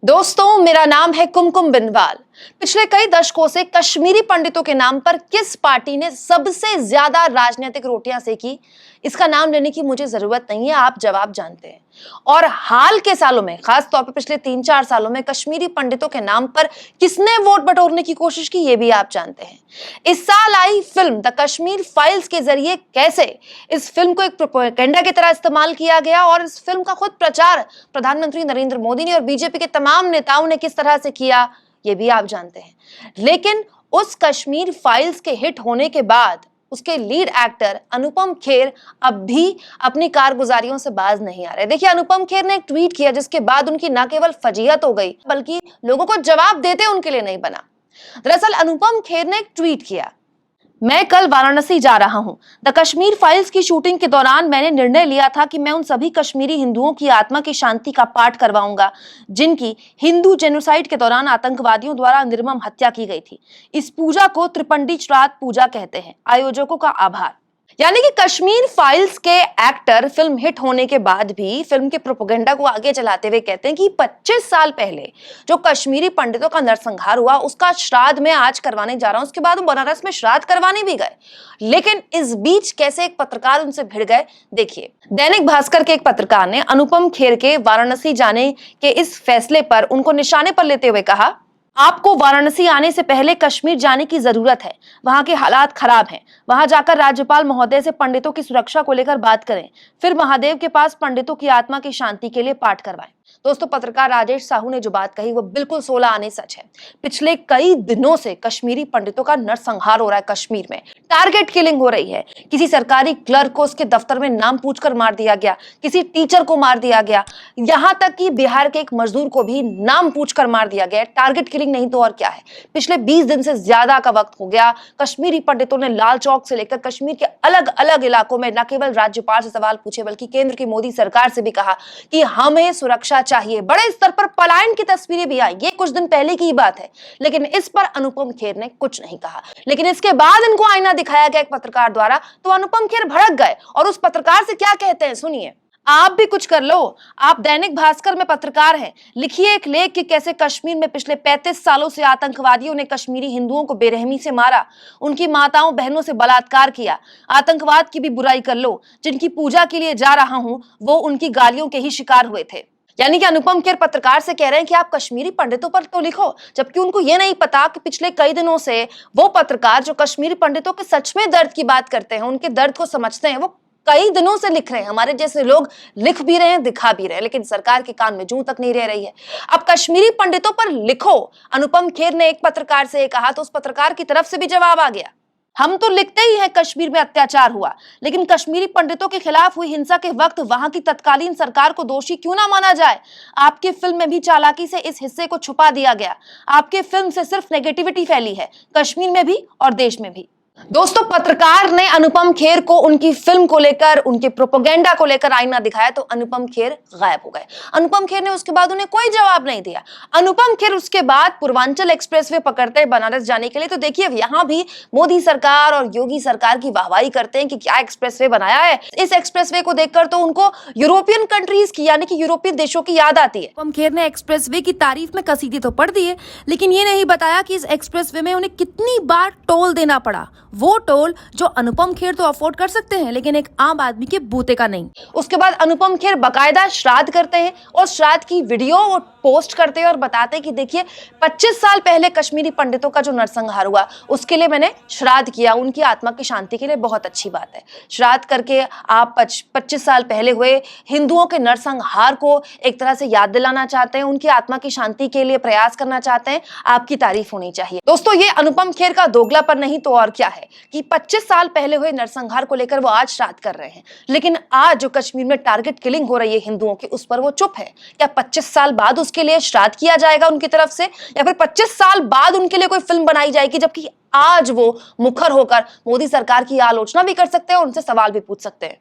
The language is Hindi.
दोस्तों, मेरा नाम है कुमकुम बिनवाल। पिछले कई दशकों से कश्मीरी पंडितों के नाम पर किस पार्टी ने सबसे ज्यादा राजनीतिक रोटियां सेकी, इसका नाम लेने की मुझे जरूरत नहीं है, आप जवाब जानते हैं। और हाल के सालों में, खास तौर पर पिछले 3-4 सालों में कश्मीरी पंडितों के नाम पर किसने वोट बटोरने की कोशिश की, ये भी आप जानते हैं। इस साल आई फिल्म द कश्मीर फाइल्स के जरिए कैसे इस फिल्म को एक प्रोपेगेंडा की तरह इस्तेमाल किया गया और इस फिल्म का खुद प्रचार प्रधानमंत्री नरेंद्र मोदी ने और बीजेपी के तमाम नेताओं ने किस तरह से किया, ये भी आप जानते हैं। लेकिन उस कश्मीर फाइल्स के हिट होने के बाद उसके लीड एक्टर अनुपम खेर अब भी अपनी कारगुजारियों से बाज नहीं आ रहे। देखिए, अनुपम खेर ने एक ट्वीट किया जिसके बाद उनकी न केवल फजीहत हो गई बल्कि लोगों को जवाब देते उनके लिए नहीं बना। दरअसल अनुपम खेर ने एक ट्वीट किया, मैं कल वाराणसी जा रहा हूं। द कश्मीर फाइल्स की शूटिंग के दौरान मैंने निर्णय लिया था कि मैं उन सभी कश्मीरी हिंदुओं की आत्मा की शांति का पाठ करवाऊंगा जिनकी हिंदू जेनोसाइड के दौरान आतंकवादियों द्वारा निर्मम हत्या की गई थी। इस पूजा को त्रिपंडी श्राद्ध पूजा कहते हैं। आयोजकों का आभार। यानी कि कश्मीर फाइल्स के एक्टर फिल्म हिट होने के बाद भी फिल्म के प्रोपेगेंडा को आगे चलाते हुए कहते हैं कि 25 साल पहले जो कश्मीरी पंडितों का नरसंहार हुआ उसका श्राद्ध मैं आज करवाने जा रहा हूं। उसके बाद वो बनारस में श्राद्ध करवाने भी गए, लेकिन इस बीच कैसे एक पत्रकार उनसे भिड़ गए, देखिए। दैनिक भास्कर के एक पत्रकार ने अनुपम खेर के वाराणसी जाने के इस फैसले पर उनको निशाने पर लेते हुए कहा, आपको वाराणसी आने से पहले कश्मीर जाने की जरूरत है। वहां के हालात खराब हैं। वहां जाकर राज्यपाल महोदय से पंडितों की सुरक्षा को लेकर बात करें, फिर महादेव के पास पंडितों की आत्मा की शांति के लिए पाठ करवाएं। दोस्तों, पत्रकार राजेश साहू ने जो बात कही वो बिल्कुल 16 आने सच है। पिछले कई दिनों से कश्मीरी पंडितों का नरसंहार हो रहा है। कश्मीर में टारगेट किलिंग हो रही है। किसी सरकारी क्लर्क को उसके दफ्तर में नाम पूछकर मार दिया गया, किसी टीचर को मार दिया गया, यहां तक कि बिहार के एक मजदूर को भी नाम पूछकर मार दिया गया। टारगेट किलिंग नहीं तो और क्या है। पिछले 20 दिन से ज्यादा का वक्त हो गया। कश्मीरी पंडितों ने लाल चौक से लेकर कश्मीर के अलग अलग इलाकों में न केवल राज्यपाल से सवाल पूछे बल्कि केंद्र की मोदी सरकार से भी कहा कि हमें सुरक्षा चाहिए। बड़े स्तर पर पलायन की तस्वीरें भी आई, ये कुछ दिन पहले की बात है, लेकिन इस पर अनुपम खेर ने कुछ नहीं कहा। लेकिन इसके बाद इनको आईना दिखाया गया एक पत्रकार द्वारा, तो अनुपम खेर भड़क गए और उस पत्रकार से क्या कहते हैं सुनिए। आप भी कुछ कर लो। आप दैनिक भास्कर में पत्रकार हैं, लिखिए एक लेख कि कैसे कश्मीर में पिछले 35 सालों से आतंकवादियों ने कश्मीरी हिंदुओं को बेरहमी से मारा, उनकी माताओं बहनों से बलात्कार किया। आतंकवाद की भी बुराई कर लो। जिनकी पूजा के लिए जा रहा हूं वो उनकी गालियों के ही शिकार हुए थे। यानी कि अनुपम खेर पत्रकार से कह रहे हैं कि आप कश्मीरी पंडितों पर तो लिखो, जबकि उनको ये नहीं पता कि पिछले कई दिनों से वो पत्रकार जो कश्मीरी पंडितों के सच में दर्द की बात करते हैं, उनके दर्द को समझते हैं, वो कई दिनों से लिख रहे हैं। हमारे जैसे लोग लिख भी रहे हैं, दिखा भी रहे हैं, लेकिन सरकार के कान में जूं तक नहीं रह रही है। अब कश्मीरी पंडितों पर लिखो, अनुपम खेर ने एक पत्रकार से कहा, तो उस पत्रकार की तरफ से भी जवाब आ गया, हम तो लिखते ही हैं कश्मीर में अत्याचार हुआ, लेकिन कश्मीरी पंडितों के खिलाफ हुई हिंसा के वक्त वहां की तत्कालीन सरकार को दोषी क्यों ना माना जाए। आपकी फिल्म में भी चालाकी से इस हिस्से को छुपा दिया गया। आपकी फिल्म से सिर्फ नेगेटिविटी फैली है, कश्मीर में भी और देश में भी। दोस्तों, पत्रकार ने अनुपम खेर को उनकी फिल्म को लेकर, उनके प्रोपेगेंडा को लेकर आईना दिखाया तो अनुपम खेर गायब हो गए। अनुपम खेर ने उसके बाद उन्हें कोई जवाब नहीं दिया। अनुपम खेर उसके बाद पूर्वांचल एक्सप्रेसवे पकड़ते हैं बनारस जाने के लिए। तो देखिए, यहां भी मोदी सरकार और योगी सरकार की वाहवाही करते हैं कि क्या एक्सप्रेसवे बनाया है। इस एक्सप्रेसवे को देखकर तो उनको यूरोपियन कंट्रीज की, यानी कि यूरोपीय देशों की याद आती है। अनुपम खेर ने एक्सप्रेसवे की तारीफ में कसीदे तो पढ़ दिए, लेकिन ये नहीं बताया कि इस एक्सप्रेसवे में उन्हें कितनी बार टोल देना पड़ा। वो टोल जो अनुपम खेर तो अफोर्ड कर सकते हैं, लेकिन एक आम आदमी के बूते का नहीं। उसके बाद अनुपम खेर बकायदा श्राद्ध करते हैं और श्राद्ध की वीडियो वो पोस्ट करते हैं और बताते हैं कि देखिए, 25 साल पहले कश्मीरी पंडितों का जो नरसंहार हुआ उसके लिए मैंने श्राद्ध किया, उनकी आत्मा की शांति के लिए बहुत अच्छी बात है। श्राद्ध करके आप 25 साल पहले हुए हिंदुओं के नरसंहार को एक तरह से याद दिलाना चाहते हैं, उनकी आत्मा की शांति के लिए प्रयास करना चाहते हैं, आपकी तारीफ होनी चाहिए। दोस्तों, ये अनुपम खेर का दोगलापन नहीं तो और क्या है कि 25 साल पहले हुए नरसंहार को लेकर वो आज श्राद्ध कर रहे हैं, लेकिन आज जो कश्मीर में टारगेट किलिंग हो रही है हिंदुओं की, उस पर वो चुप है। क्या 25 साल बाद उसके लिए श्राद्ध किया जाएगा उनकी तरफ से, या फिर 25 साल बाद उनके लिए कोई फिल्म बनाई जाएगी, जबकि आज वो मुखर होकर मोदी सरकार की आलोचना भी कर सकते हैं और उनसे सवाल भी पूछ सकते हैं।